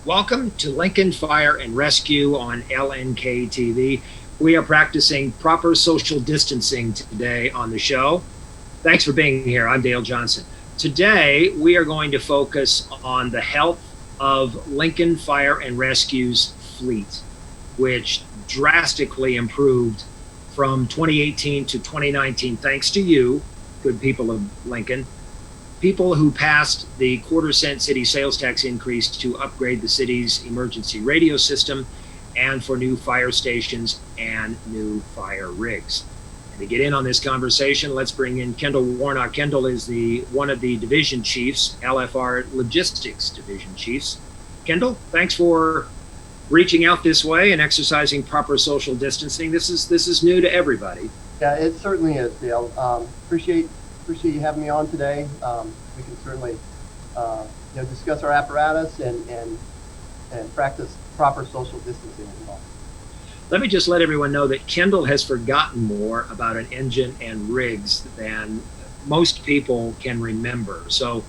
Welcome to Lincoln Fire and Rescue on LNK TV. We are practicing proper social distancing today on the show. Thanks for being here. I'm Dale Johnson. Today, we are going to focus on the health of Lincoln Fire and Rescue's fleet, which drastically improved from 2018 to 2019, thanks to you, good people of Lincoln. People who passed the quarter-cent city sales tax increase to upgrade the city's emergency radio system and for new fire stations and new fire rigs. And to get in on this conversation, let's bring in Kendall Warnock. Kendall is one of the division chiefs, LFR Logistics Division Chiefs. Kendall, thanks for reaching out this way and exercising proper social distancing. This is new to everybody. Yeah, it certainly is, Dale. Appreciate you having me on today. We can certainly discuss our apparatus and practice proper social distancing as well. Let me just let everyone know that Kendall has forgotten more about an engine and rigs than most people can remember. So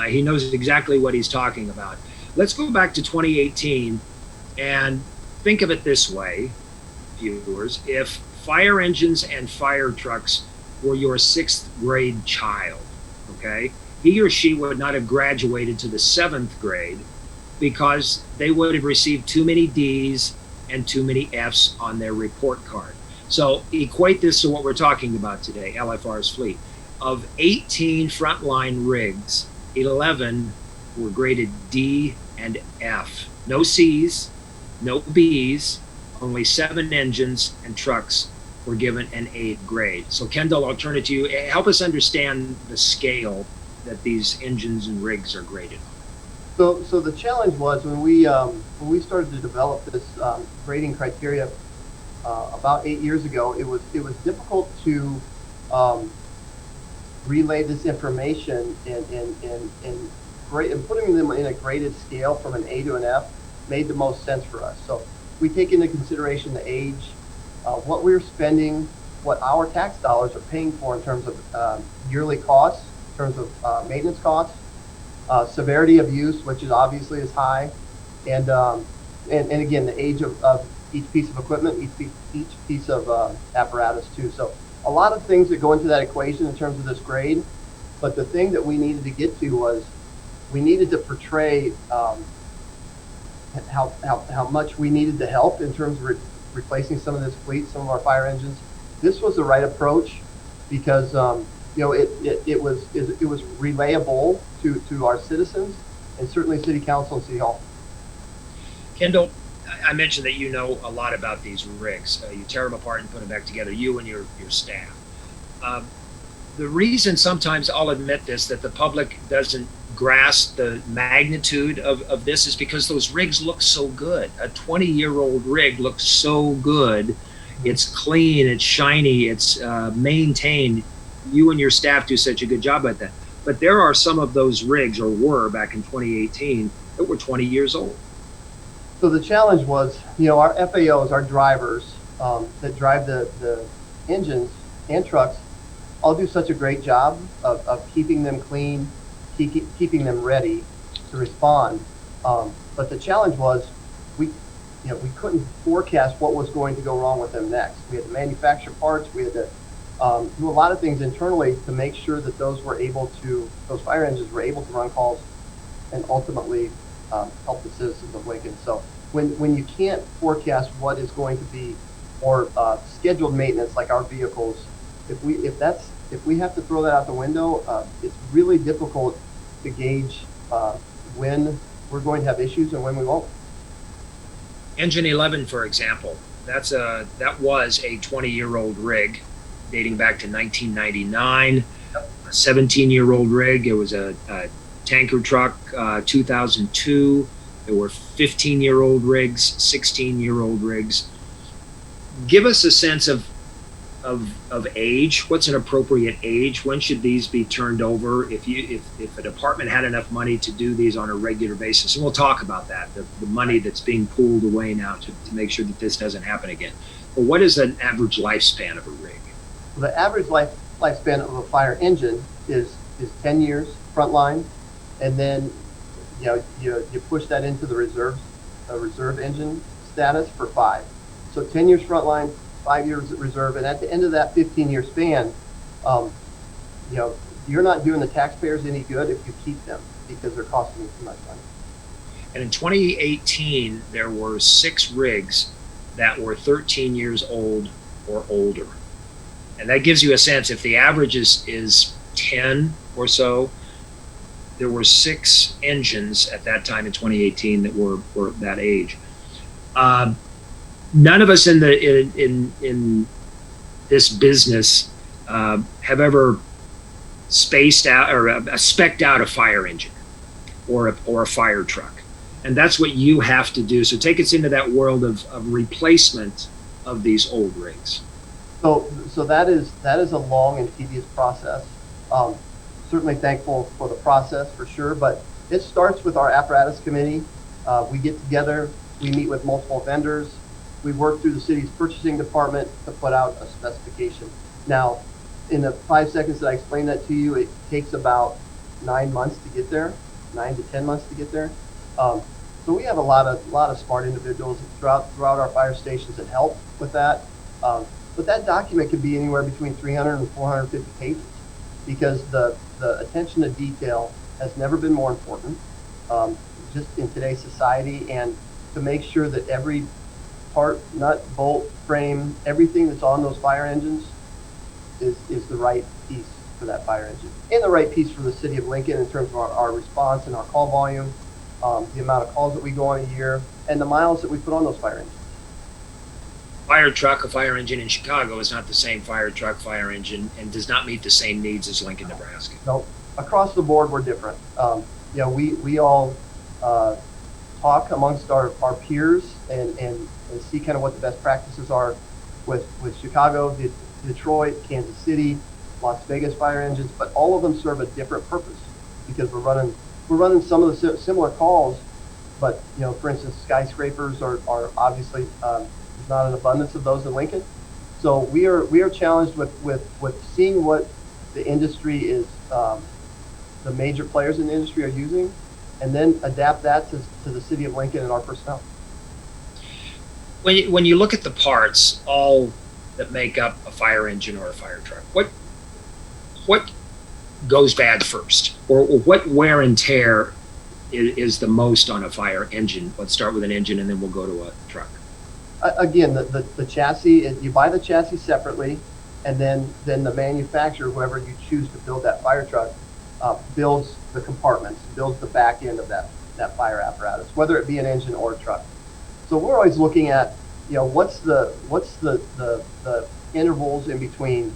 he knows exactly what he's talking about. Let's go back to 2018 and think of it this way, viewers. If fire engines and fire trucks were your sixth grade child, okay, he or she would not have graduated to the seventh grade because they would have received too many D's and too many F's on their report card. So equate this to what we're talking about today, LFR's fleet. Of 18 frontline rigs, 11 were graded D and F. No C's, no B's, only 7 engines and trucks were given an A grade. So Kendall, I'll turn it to you. Help us understand the scale that these engines and rigs are graded on. So the challenge was when we started to develop this grading criteria about 8 years ago. It was difficult to relay this information and putting them in a graded scale from an A to an F made the most sense for us. So we take into consideration the age, what we're spending, what our tax dollars are paying for in terms of yearly costs, in terms of maintenance costs, severity of use, which is obviously high, and again the age of each piece of equipment, each piece of apparatus too. So a lot of things that go into that equation in terms of this grade. But the thing that we needed to get to was we needed to portray how much we needed the help in terms of replacing some of this fleet, some of our fire engines. This was the right approach because it was relayable to our citizens and certainly City Council and City Hall. Kendall, I mentioned that you know a lot about these rigs. You tear them apart and put them back together, you and your staff. The reason sometimes, I'll admit this, that the public doesn't grasp the magnitude of this is because those rigs look so good. A 20-year-old rig looks so good. It's clean, it's shiny, it's maintained. You and your staff do such a good job at that. But there are some of those rigs, or were back in 2018, that were 20 years old. So the challenge was, our FAOs, our drivers that drive the engines and trucks, all do such a great job of keeping them clean, keeping them ready to respond. But the challenge was we couldn't forecast what was going to go wrong with them next. We had to manufacture parts. We had to do a lot of things internally to make sure that those fire engines were able to run calls and ultimately help the citizens of Lincoln. So when you can't forecast what is going to be or scheduled maintenance like our vehicles, if we have to throw that out the window, it's really difficult to gauge when we're going to have issues and when we won't. Engine 11, for example, that was a 20-year-old rig dating back to 1999. Yep. A 17-year-old rig. It was a tanker truck, 2002. There were 15-year-old rigs, 16-year-old rigs. Give us a sense of age. What's an appropriate age? When should these be turned over? If a department had enough money to do these on a regular basis, and we'll talk about that, the money that's being pulled away now to make sure that this doesn't happen again. But what is an average lifespan of a rig? The average lifespan of a fire engine is 10 years frontline, and then you push that into the reserve engine status for 5. So 10 years frontline, 5 years reserve, and at the end of that 15-year span, um, you're not doing the taxpayers any good if you keep them because they're costing you too much money. And in 2018, there were 6 rigs that were 13 years old or older. And that gives you a sense, if the average is 10 or so, there were 6 engines at that time in 2018 that were that age. None of us in this business have ever spaced out or spec'd out a fire engine or a fire truck. And that's what you have to do. So take us into that world of replacement of these old rigs. So that is a long and tedious process. Certainly thankful for the process for sure, but it starts with our apparatus committee. We get together, we meet with multiple vendors, we work through the city's purchasing department to put out a specification. Now, in the 5 seconds that I explained that to you, it takes about 9 months to get there, 9 to 10 months to get there. So we have a lot of smart individuals throughout our fire stations that help with that. But that document could be anywhere between 300 and 450 pages because the attention to detail has never been more important, just in today's society, and to make sure that every part, nut, bolt, frame, everything that's on those fire engines is the right piece for that fire engine and the right piece for the city of Lincoln in terms of our response and our call volume, the amount of calls that we go on a year, and the miles that we put on those fire engines. Fire truck, a fire engine in Chicago is not the same fire truck, fire engine, and does not meet the same needs as Lincoln, Nebraska. No, across the board, we're different. We all talk amongst our peers and see kind of what the best practices are with Chicago, Detroit, Kansas City, Las Vegas fire engines, but all of them serve a different purpose because we're running some of the similar calls, but for instance, skyscrapers are obviously there's not an abundance of those in Lincoln, so we are challenged with seeing what the industry is, the major players in the industry are using, and then adapt that to the city of Lincoln and our personnel. When you look at the parts, all that make up a fire engine or a fire truck, what goes bad first, or what wear and tear is the most on a fire engine? Let's start with an engine, and then we'll go to a truck. Again, the chassis, you buy the chassis separately, and then the manufacturer, whoever you choose to build that fire truck, builds the compartments, builds the back end of that fire apparatus, whether it be an engine or a truck. So we're always looking at, what's the intervals in between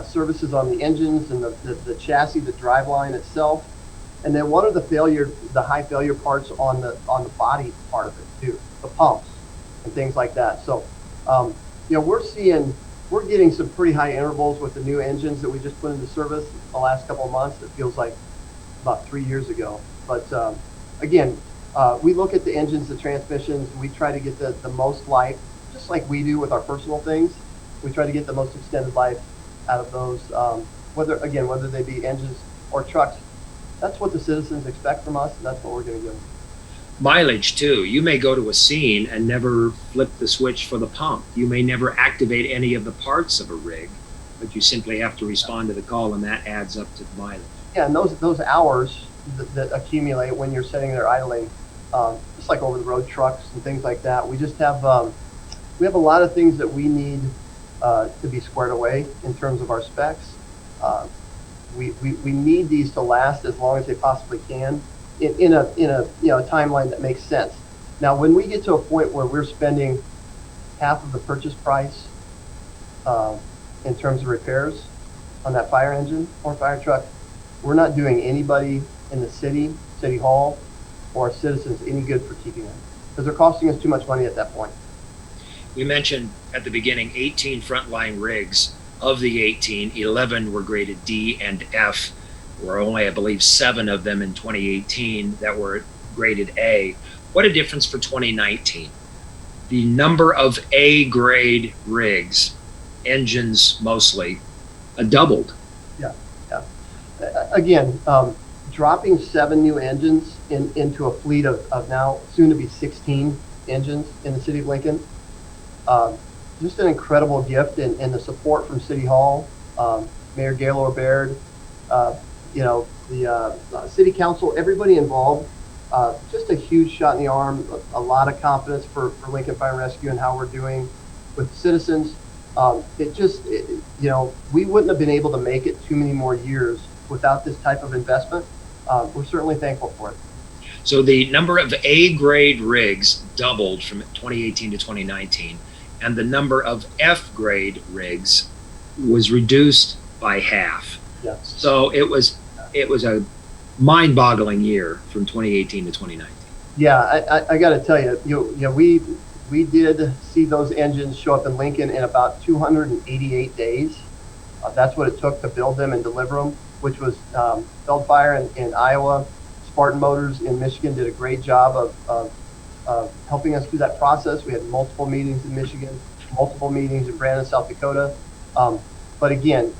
services on the engines and the chassis, the driveline itself, and then what are the high failure parts on the body part of it too, the pumps and things like that. So, we're getting some pretty high intervals with the new engines that we just put into service the last couple of months. It feels like about 3 years ago. But again, we look at the engines, the transmissions, and we try to get the most life, just like we do with our personal things. We try to get the most extended life out of those, whether they be engines or trucks. That's what the citizens expect from us, and that's what we're going to give them. Mileage too. You may go to a scene and never flip the switch for the pump. You may never activate any of the parts of a rig, but you simply have to respond to the call, and that adds up to the mileage. Yeah, and those hours that accumulate when you're sitting there idling, just like over the road trucks and things like that. We just have we have a lot of things that we need to be squared away in terms of our specs. We need these to last as long as they possibly can in a timeline that makes sense. Now, when we get to a point where we're spending half of the purchase price in terms of repairs on that fire engine or fire truck, we're not doing anybody in the city hall, or citizens any good for keeping them because they're costing us too much money at that point. We mentioned at the beginning 18 frontline rigs. Of the 18, 11 were graded D and F. There were only, I believe, 7 of them in 2018 that were graded A. What a difference for 2019. The number of A grade rigs, engines mostly, doubled. Yeah. Again, dropping 7 new engines into a fleet of now soon to be 16 engines in the city of Lincoln. Just an incredible gift, and the support from City Hall, Mayor Gaylord Baird, the City Council, everybody involved. Just a huge shot in the arm, a lot of confidence for Lincoln Fire and Rescue and how we're doing with citizens. We wouldn't have been able to make it too many more years without this type of investment. We're certainly thankful for it. So the number of A-grade rigs doubled from 2018 to 2019, and the number of F-grade rigs was reduced by half. Yes. So it was a mind-boggling year from 2018 to 2019. Yeah, I got to tell you, we did see those engines show up in Lincoln in about 288 days. That's what it took to build them and deliver them, which was Feldfire in Iowa. Spartan Motors in Michigan did a great job of helping us through that process. We had multiple meetings in Michigan, multiple meetings in Brandon, South Dakota. But again,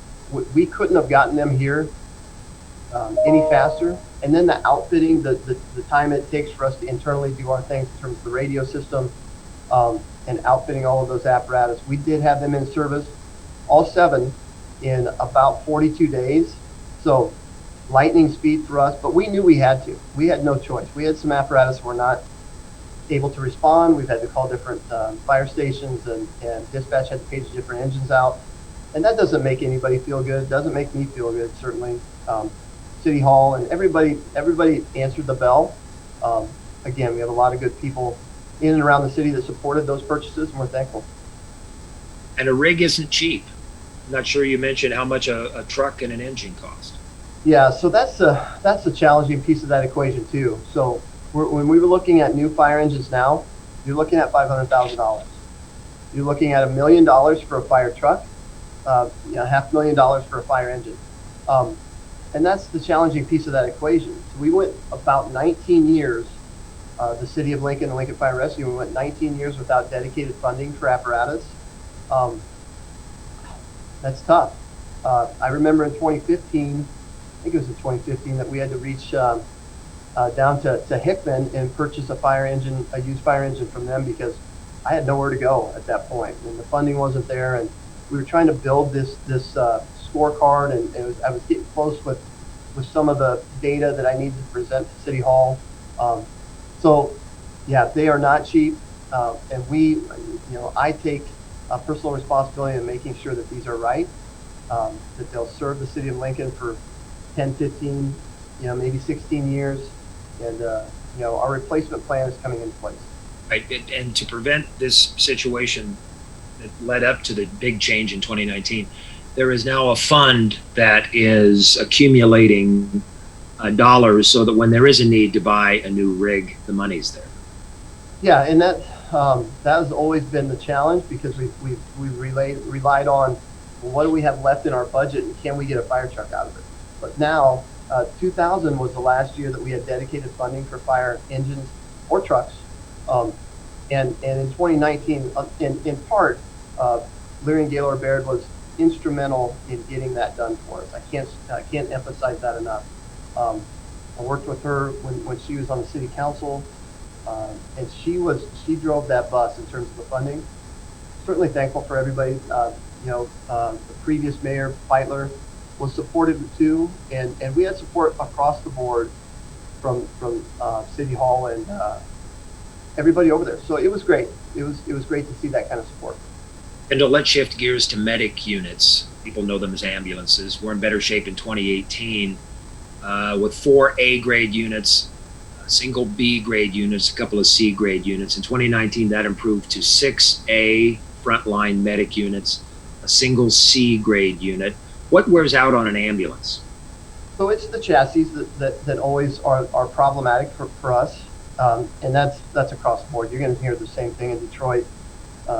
we couldn't have gotten them here any faster. And then the outfitting, the time it takes for us to internally do our things in terms of the radio system and outfitting all of those apparatus. We did have them in service, all 7, in about 42 days. So lightning speed for us, but we knew we had to. We had no choice. We had some apparatus that were not able to respond. We've had to call different fire stations, and dispatch had to page different engines out. And that doesn't make anybody feel good. It doesn't make me feel good, certainly. City Hall and everybody answered the bell. Again, we have a lot of good people in and around the city that supported those purchases, and we're thankful. And a rig isn't cheap. I'm not sure you mentioned how much a truck and an engine cost. Yeah, so that's the challenging piece of that equation too. So when we were looking at new fire engines now, you're looking at $500,000. You're looking at $1 million for a fire truck, $500,000 for a fire engine. And that's the challenging piece of that equation. So we went about 19 years, the city of Lincoln and Lincoln Fire and Rescue, we went 19 years without dedicated funding for apparatus. That's tough. I remember in 2015, I think it was in 2015, that we had to reach down to Hickman and purchase a used fire engine from them, because I had nowhere to go at that point, and the funding wasn't there, and we were trying to build this scorecard, and I was getting close with some of the data that I needed to present to City Hall. So yeah, they are not cheap, and I take personal responsibility in making sure that these are right, that they'll serve the city of Lincoln for 10, 15, maybe 16 years, and our replacement plan is coming into place. Right, and to prevent this situation that led up to the big change in 2019, there is now a fund that is accumulating dollars so that when there is a need to buy a new rig, the money's there. Yeah, and that has always been the challenge, because we relied on, well, what do we have left in our budget, and can we get a fire truck out of it? But now, 2000 was the last year that we had dedicated funding for fire engines or trucks. And in 2019, in part, Larry and Gaylord Baird was instrumental in getting that done for us. I can't emphasize that enough. I worked with her when she was on the city council, and she drove that bus in terms of the funding. Certainly thankful for everybody. The previous mayor, Feitler, was supportive too, and we had support across the board from City Hall and everybody over there. So it was great. It was great to see that kind of support. And let's shift gears to medic units. People know them as ambulances. We're in better shape in 2018 with 4 A-grade units, single B-grade units, a couple of C-grade units. In 2019, that improved to 6 A frontline medic units, a single C-grade unit. What wears out on an ambulance? So it's the chassis that always are problematic for us, and that's across the board. You're going to hear the same thing in Detroit.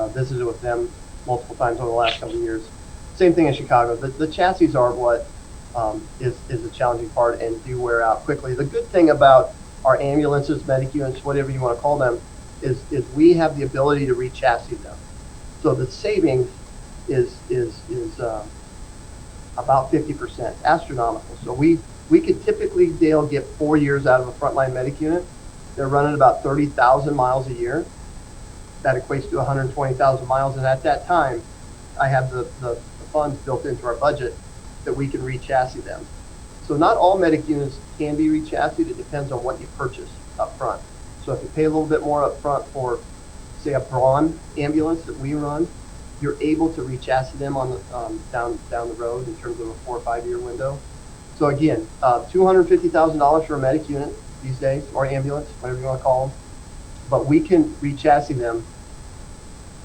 Visited with them multiple times over the last couple of years. Same thing in Chicago. The chassis are what is the challenging part and do wear out quickly. The good thing about our ambulances, medic units, whatever you want to call them, is we have the ability to re-chassis them. So the savings is about 50%, astronomical. So we We could typically, Dale, get 4 years out of a frontline medic unit. They're running about 30,000 miles a year. That equates to 120,000 miles. And at that time, I have the funds built into our budget that we can re-chassis them. So not all medic units can be re-chassied. It depends on what you purchase up front. So if you pay a little bit more up front for, say, a Braun ambulance that we run, you're able to re-chassis them on the down the road in terms of a 4 or 5 year window. So again, $250,000 for a medic unit these days, or ambulance, whatever you want to call them. But we can re-chassis them.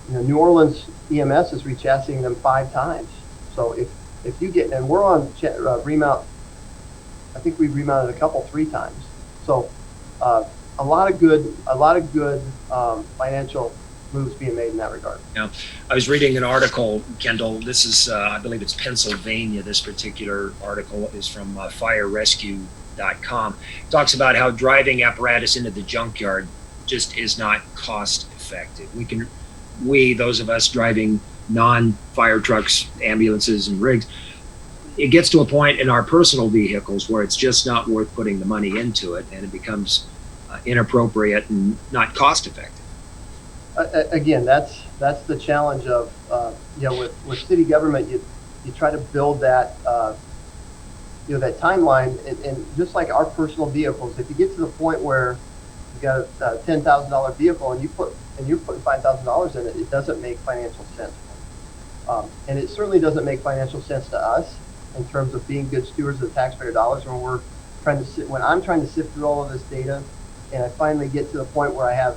You know, New Orleans EMS is re-chassising them 5 times. So if you get, and we're on remount, I think we've remounted a couple 3 times. So a lot of good financial moves being made in that regard. Yeah, I was reading an article, Kendall. This is, I believe it's Pennsylvania. This particular article is from firerescue.com. It talks about how driving apparatus into the junkyard just is not cost effective. Those of us driving non-fire trucks, ambulances, and rigs, it gets to a point in our personal vehicles where it's just not worth putting the money into it, and it becomes inappropriate and not cost effective. Again, that's the challenge of with city government. You try to build that that timeline, and just like our personal vehicles, if you get to the point where you got a $10,000 vehicle and you're putting $5,000 in it, it doesn't make financial sense. And it certainly doesn't make financial sense to us in terms of being good stewards of the taxpayer dollars when I'm trying to sift through all of this data, and I finally get to the point where I have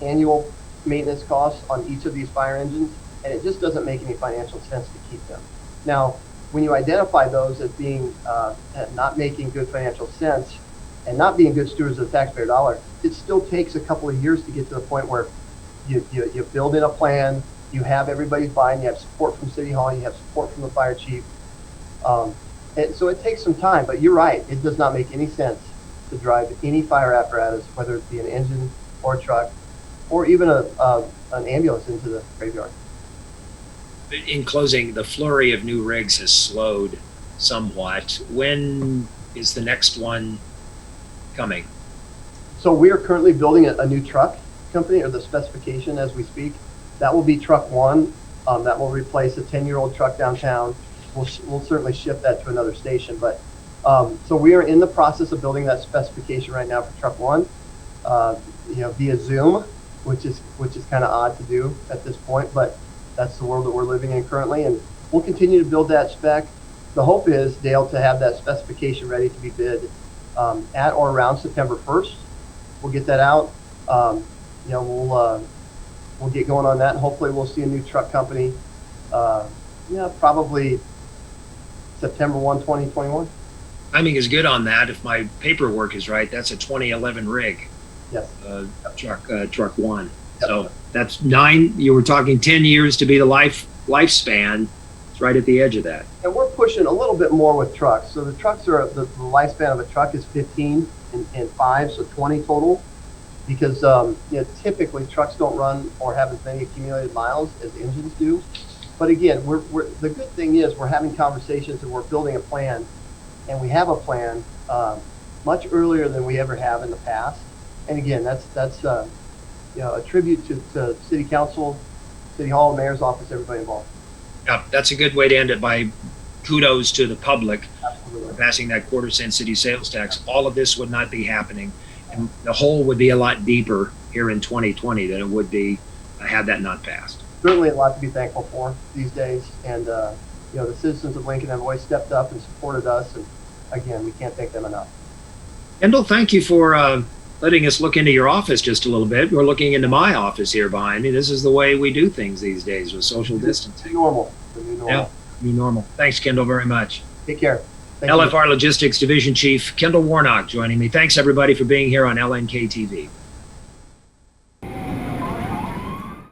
annual maintenance costs on each of these fire engines, and it just doesn't make any financial sense to keep them. Now, when you identify those as being not making good financial sense and not being good stewards of the taxpayer dollar, it still takes a couple of years to get to the point where you build in a plan, you have everybody buying, you have support from City Hall, you have support from the fire chief. And so it takes some time, but you're right, it does not make any sense to drive any fire apparatus, whether it be an engine or a truck, or even an ambulance into the graveyard. In closing, the flurry of new rigs has slowed somewhat. When is the next one coming? So we are currently building a new truck company, or the specification as we speak. That will be truck 1. That will replace a 10-year-old truck downtown. We'll certainly ship that to another station. But so we are in the process of building that specification right now for truck 1, via Zoom, which is kind of odd to do at this point, but that's the world that we're living in currently, and we'll continue to build that spec. The hope is, Dale, to have that specification ready to be bid at or around September 1st. We'll get that out. We'll get going on that, and hopefully we'll see a new truck company. Probably September 1, 2021. Timing is good on that. If my paperwork is right, that's a 2011 rig. Yes. Truck 1. Yep. So that's 9. You were talking 10 years to be the lifespan. It's right at the edge of that. And we're pushing a little bit more with trucks. So the trucks are the lifespan of a truck is 15 and 5, so 20 total. Because typically trucks don't run or have as many accumulated miles as engines do. But again, the good thing is we're having conversations and we're building a plan, and we have a plan much earlier than we ever have in the past. And again, that's a tribute to City Council, City Hall, Mayor's office, everybody involved. Yeah, that's a good way to end it, by kudos to the public Absolutely. for passing that quarter-cent city sales tax. All of this would not be happening, and the hole would be a lot deeper here in 2020 than it would be had that not passed. Certainly a lot to be thankful for these days, and the citizens of Lincoln have always stepped up and supported us, and again, we can't thank them enough. Kendall, thank you for letting us look into your office just a little bit. We're looking into my office here behind me. This is the way we do things these days with social distancing. Normal. The new normal. Yeah, new normal. Thanks, Kendall, very much. Take care. Thank you. LFR Logistics Division Chief Kendall Warnock joining me. Thanks, everybody, for being here on LNK TV.